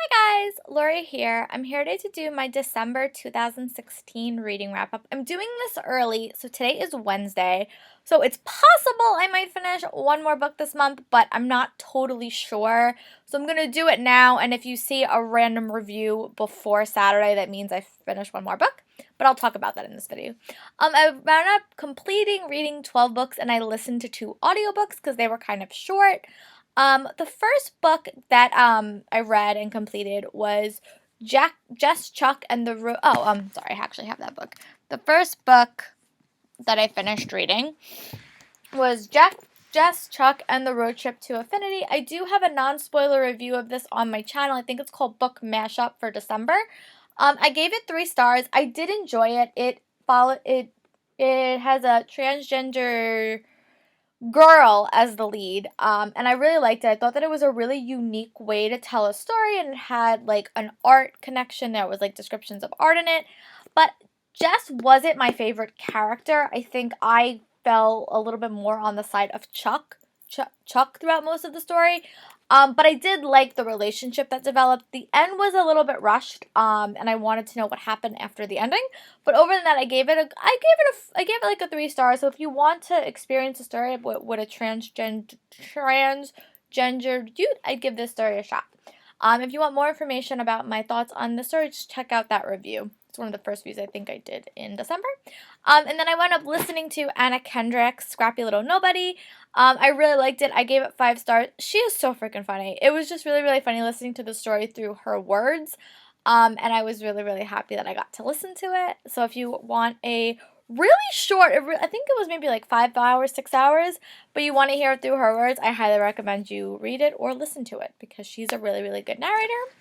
Hi guys, Lori here. I'm here today to do my December 2016 reading wrap up. I'm doing this early, so today is Wednesday. So it's possible I might finish one more book this month, but I'm not totally sure. So I'm going to do it now, and if you see a random review before Saturday, that means I finished one more book, but I'll talk about that in this video. I wound up completing reading 12 books, and I listened to 2 audiobooks because they were kind of short. The first book that I read and completed was Jess, Chuck, and the sorry, I actually have that book. The first book that I finished reading was Jess, Chuck, and the Road Trip to Affinity. I do have a non-spoiler review of this on my channel. I think it's called Book Mashup for December. I gave it 3 stars. I did enjoy it. It has a transgender girl as the lead, and I really liked it. I thought that it was a really unique way to tell a story, and it had like an art connection. There was like descriptions of art in it, but Jess wasn't my favorite character. I think I fell a little bit more on the side of Chuck throughout most of the story. But I did like the relationship that developed. The end was a little bit rushed, and I wanted to know what happened after the ending. But over that, I gave it like a 3 stars. So if you want to experience a story with a transgender dude, I'd give this story a shot. If you want more information about my thoughts on the story, just check out that review. It's one of the first reviews I think I did in December. And then I wound up listening to Anna Kendrick's Scrappy Little Nobody. I really liked it. I gave it 5 stars. She is so freaking funny. It was just really, really funny listening to the story through her words. And I was really, really happy that I got to listen to it. So if you want a really short, I think it was maybe like 5 hours, 6 hours, but you want to hear it through her words, I highly recommend you read it or listen to it because she's a really, really good narrator.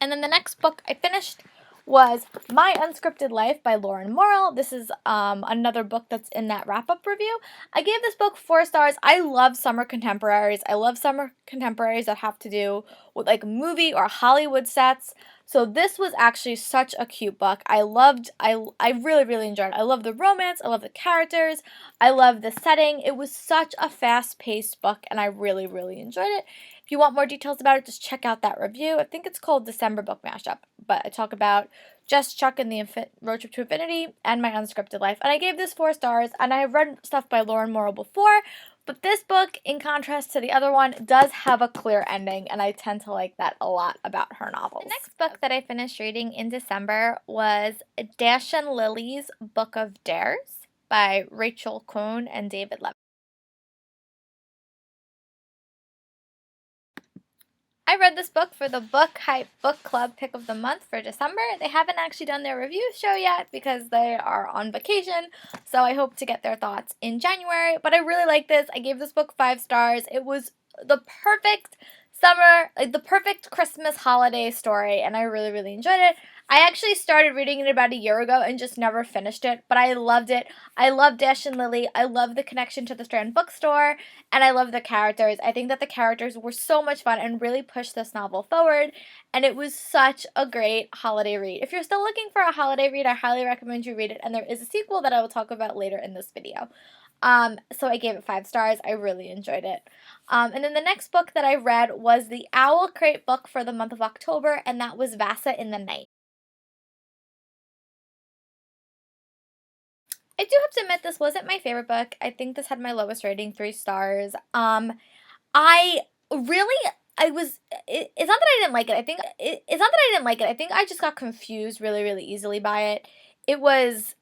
And then the next book I finished was My Unscripted Life by Lauren Morrill. This is another book that's in that wrap-up review. I gave this book 4 stars. I love summer contemporaries. I love summer contemporaries that have to do with like movie or Hollywood sets. So this was actually such a cute book. I really, really enjoyed it. I love the romance. I love the characters. I love the setting. It was such a fast-paced book, and I really, really enjoyed it. If you want more details about it, just check out that review. I think it's called December Book Mashup, but I talk about Jess, Chuck, and the Road Trip to Infinity and My Unscripted Life. And I gave this 4 stars, and I have read stuff by Lauren Morrill before, but this book, in contrast to the other one, does have a clear ending, and I tend to like that a lot about her novels. The next book that I finished reading in December was Dash and Lily's Book of Dares by Rachel Cohn and David Levin. I read this book for the Book Hype Book Club Pick of the Month for December. They haven't actually done their review show yet because they are on vacation, so I hope to get their thoughts in January. But I really like this. I gave this book 5 stars. It was the perfect summer, like the perfect Christmas holiday story, and I really, really enjoyed it. I actually started reading it about a year ago and just never finished it, but I loved it. I love Dash and Lily. I love the connection to the Strand Bookstore, and I love the characters. I think that the characters were so much fun and really pushed this novel forward, and it was such a great holiday read. If you're still looking for a holiday read, I highly recommend you read it, and there is a sequel that I will talk about later in this video. So I gave it 5 stars. I really enjoyed it. And then the next book that I read was the Owl Crate book for the month of October, and that was Vasa in the Night. I do have to admit this wasn't my favorite book. I think this had my lowest rating, 3 stars. I really, it's not that I didn't like it. It's not that I didn't like it. I think I just got confused really, really easily by it. It was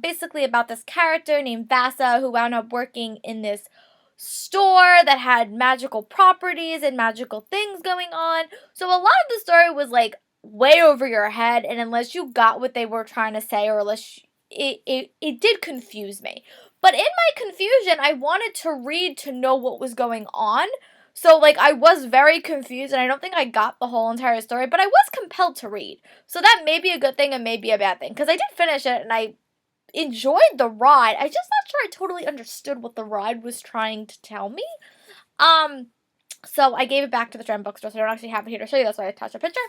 basically about this character named Vasa who wound up working in this store that had magical properties and magical things going on. So a lot of the story was like way over your head, and unless you got what they were trying to say, or unless it did confuse me. But in my confusion, I wanted to read to know what was going on. So, like, I was very confused, and I don't think I got the whole entire story, but I was compelled to read. So that may be a good thing and may be a bad thing, because I did finish it, and I enjoyed the ride. I just not sure I totally understood what the ride was trying to tell me. So I gave it back to the Strand Bookstore, so I don't actually have it here to show you. That's why I attached a picture.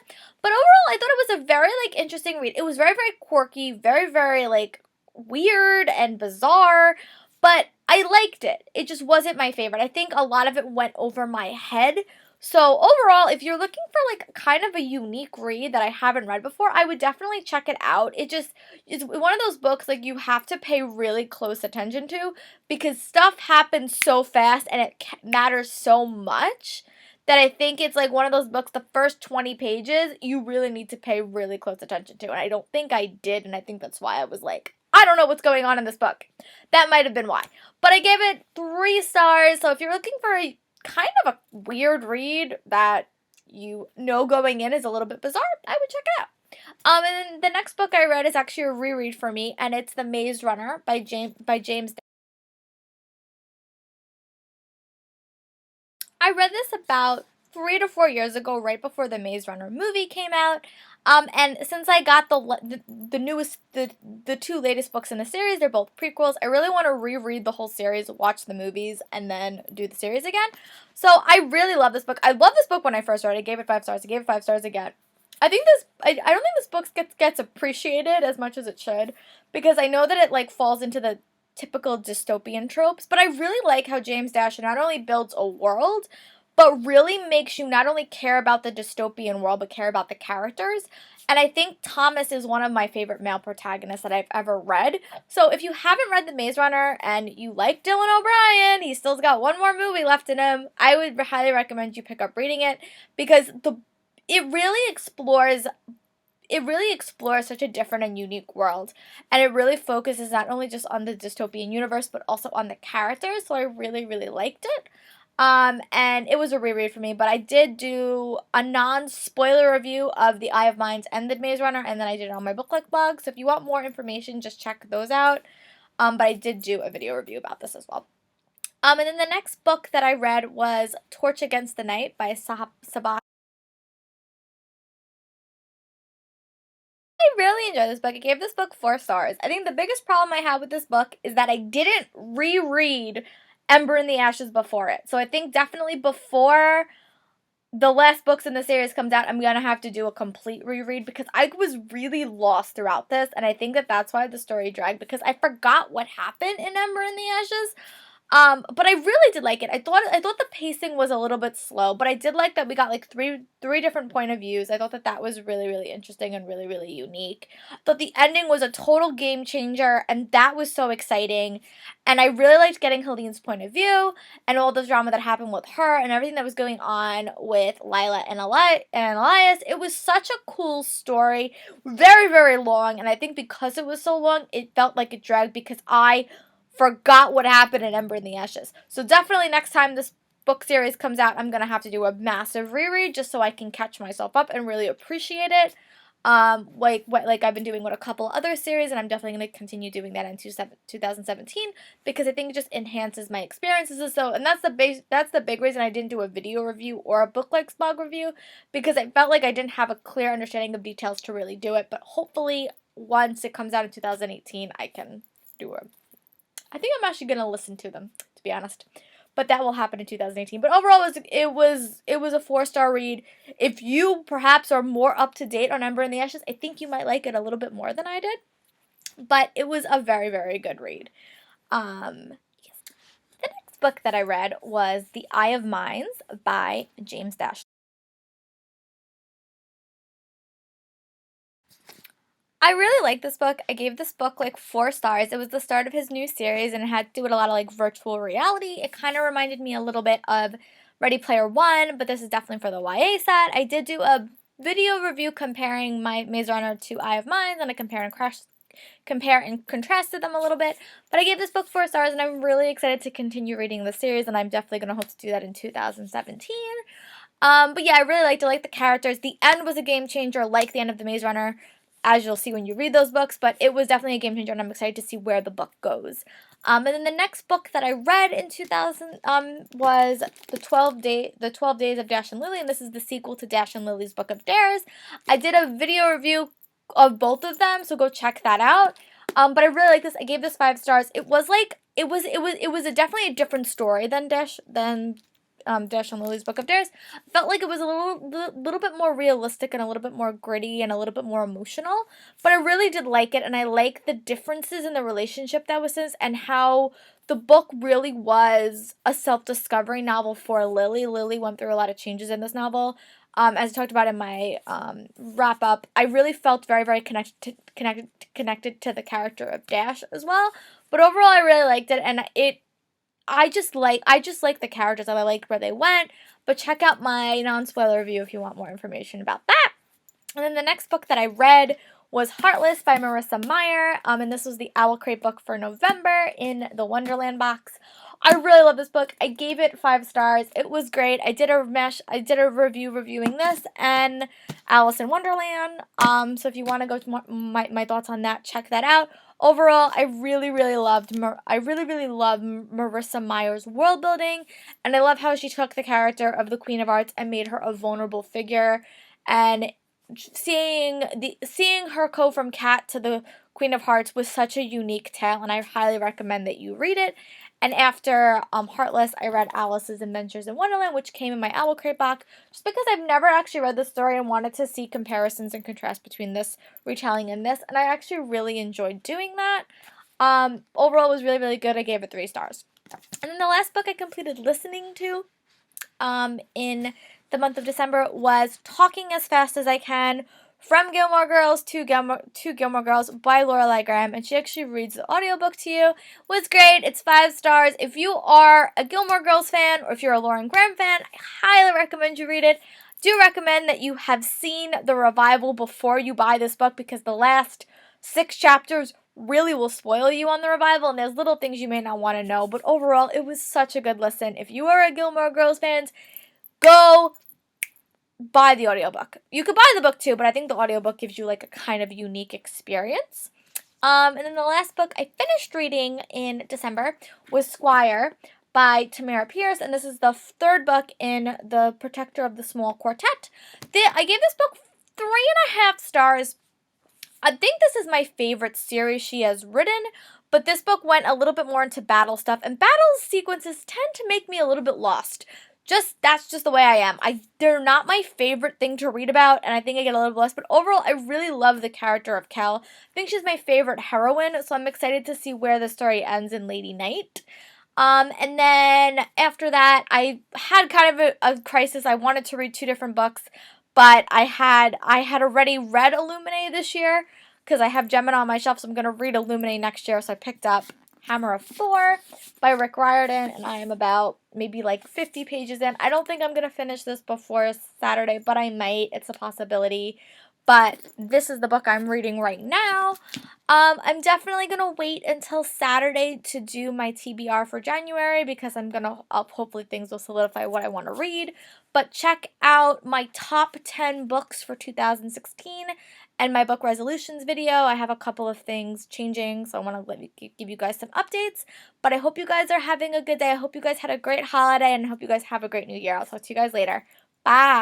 But overall, I thought it was a very, like, interesting read. It was very, very quirky, very, very, like, weird and bizarre, but I liked it. It just wasn't my favorite. I think a lot of it went over my head, So overall, if you're looking for like kind of a unique read that I haven't read before, I would definitely check it out. It's one of those books like you have to pay really close attention to because stuff happens so fast and it matters so much that I think it's like one of those books, the first 20 pages, you really need to pay really close attention to. And I don't think I did, and I think that's why I was like, I don't know what's going on in this book. That might have been why. But I gave it 3 stars, so if you're looking for a kind of a weird read that you know going in is a little bit bizarre, I would check it out. And the next book I read is actually a reread for me, and it's The Maze Runner by James. I read this about 3 to 4 years ago, right before the Maze Runner movie came out. And since I got the newest, the 2 latest books in the series, they're both prequels. I really want to reread the whole series, watch the movies, and then do the series again. So I really love this book. I loved this book when I first read it. I gave it 5 stars. I gave it 5 stars again. I don't think this book gets appreciated as much as it should, because I know that it like falls into the typical dystopian tropes, but I really like how James Dasher not only builds a world, but really makes you not only care about the dystopian world, but care about the characters. And I think Thomas is one of my favorite male protagonists that I've ever read. So if you haven't read The Maze Runner and you like Dylan O'Brien, he's still got one more movie left in him, I would highly recommend you pick up reading it because it really explores such a different and unique world. And it really focuses not only just on the dystopian universe, but also on the characters. So I really, really liked it. And it was a reread for me, but I did do a non-spoiler review of The Eye of Mines and The Maze Runner, and then I did it on my Book Like blog. So if you want more information, just check those out. But I did do a video review about this as well. And then the next book that I read was Torch Against the Night by Sabah. I really enjoyed this book. I gave this book 4 stars. I think the biggest problem I had with this book is that I didn't reread Ember in the Ashes before it. So I think definitely before the last books in the series comes out, I'm going to have to do a complete reread because I was really lost throughout this, and I think that that's why the story dragged, because I forgot what happened in Ember in the Ashes. But I really did like it. I thought the pacing was a little bit slow, but I did like that we got like three different point of views. I thought that was really, really interesting and really, really unique. I thought the ending was a total game changer, and that was so exciting. And I really liked getting Helene's point of view and all the drama that happened with her and everything that was going on with Lila and Elias. It was such a cool story, very, very long, and I think because it was so long, it felt like it dragged because I forgot what happened in Ember in the Ashes. So definitely next time this book series comes out, I'm going to have to do a massive reread just so I can catch myself up and really appreciate it. Like I've been doing with a couple other series, and I'm definitely going to continue doing that in 2017 because I think it just enhances my experiences. So, and that's the big reason I didn't do a video review or a Book Like blog review, because I felt like I didn't have a clear understanding of details to really do it. But hopefully, once it comes out in 2018, I can do a I think I'm actually gonna listen to them, to be honest. But that will happen in 2018. But overall, it was a 4-star read. If you perhaps are more up to date on Ember in the Ashes, I think you might like it a little bit more than I did. But it was a very, very good read. Yes. The next book that I read was The Eye of Mines by James Dasher. I really like this book. I gave this book like 4 stars. It was the start of his new series, and it had to do with a lot of like virtual reality. It kind of reminded me a little bit of Ready Player One, but this is definitely for the YA set. I did do a video review comparing my Maze Runner to Eye of Mines, and I compare and contrasted them a little bit. But I gave this book 4 stars, and I'm really excited to continue reading the series, and I'm definitely going to hope to do that in 2017. But yeah, I really liked it. I liked the characters. The end was a game changer, like the end of The Maze Runner, as you'll see when you read those books, but it was definitely a game changer, and I'm excited to see where the book goes. And then the next book that I read in 2000 was the 12 Days of Dash and Lily, and this is the sequel to Dash and Lily's Book of Dares. I did a video review of both of them, so go check that out. But I really like this. I gave this 5 stars. It was definitely a different story than Dash and Lily's Book of Dares, felt like it was a little bit more realistic and a little bit more gritty and a little bit more emotional. But I really did like it, and I like the differences in the relationship that was in, and how the book really was a self-discovery novel for Lily. Lily went through a lot of changes in this novel. As I talked about in my wrap up, I really felt very, very connected to the character of Dash as well. But overall, I really liked it, and I just like the characters, and I liked where they went. But check out my non-spoiler review if you want more information about that. And then the next book that I read was Heartless by Marissa Meyer, and this was the Owl Crate book for November in the Wonderland box. I really love this book. I gave it 5 stars. It was great. I did a review reviewing this and Alice in Wonderland. So if you want to go to my thoughts on that, check that out. Overall, I really loved Marissa Meyer's world building, and I love how she took the character of the Queen of Hearts and made her a vulnerable figure, and seeing her go from cat to the Queen of Hearts was such a unique tale, and I highly recommend that you read it. And after Heartless, I read Alice's Adventures in Wonderland, which came in my Owl Crate box, just because I've never actually read the story and wanted to see comparisons and contrast between this retelling and this, and I actually really enjoyed doing that. Overall, it was really good. I gave it 3 stars. And then the last book I completed listening to in the month of December was Talking as Fast as I Can, From Gilmore Girls to Gilmore Girls by Lorelai Graham, and she actually reads the audiobook to you. It was great. It's 5 stars. If you are a Gilmore Girls fan or if you're a Lauren Graham fan, I highly recommend you read it. Do recommend that you have seen the revival before you buy this book, because the last 6 chapters really will spoil you on the revival, and there's little things you may not want to know, but overall, it was such a good listen. If you are a Gilmore Girls fan, go buy the audiobook. You could buy the book too, but I think the audiobook gives you like a kind of unique experience. And then the last book I finished reading in December was Squire by Tamara Pierce, and this is the 3rd book in the Protector of the Small Quartet. I gave this book 3.5 stars. I think this is my favorite series she has written, but this book went a little bit more into battle stuff, and battle sequences tend to make me a little bit lost. That's just the way I am. They're not my favorite thing to read about, and I think I get a little lost, but overall, I really love the character of Kel. I think she's my favorite heroine, so I'm excited to see where the story ends in Lady Night. And then after that, I had kind of a crisis. I wanted to read 2 different books, but I had already read Illuminae this year, because I have Gemini on my shelf, so I'm going to read Illuminae next year, so I picked up Hammer of Thor by Rick Riordan, and I am about maybe like 50 pages in. I don't think I'm going to finish this before Saturday, but I might. It's a possibility. But this is the book I'm reading right now. I'm definitely going to wait until Saturday to do my TBR for January, because I'm going to, hopefully things will solidify what I want to read. But check out my top 10 books for 2016 and my book resolutions video. I have a couple of things changing, so I want to give you guys some updates. But I hope you guys are having a good day. I hope you guys had a great holiday, and I hope you guys have a great new year. I'll talk to you guys later. Bye!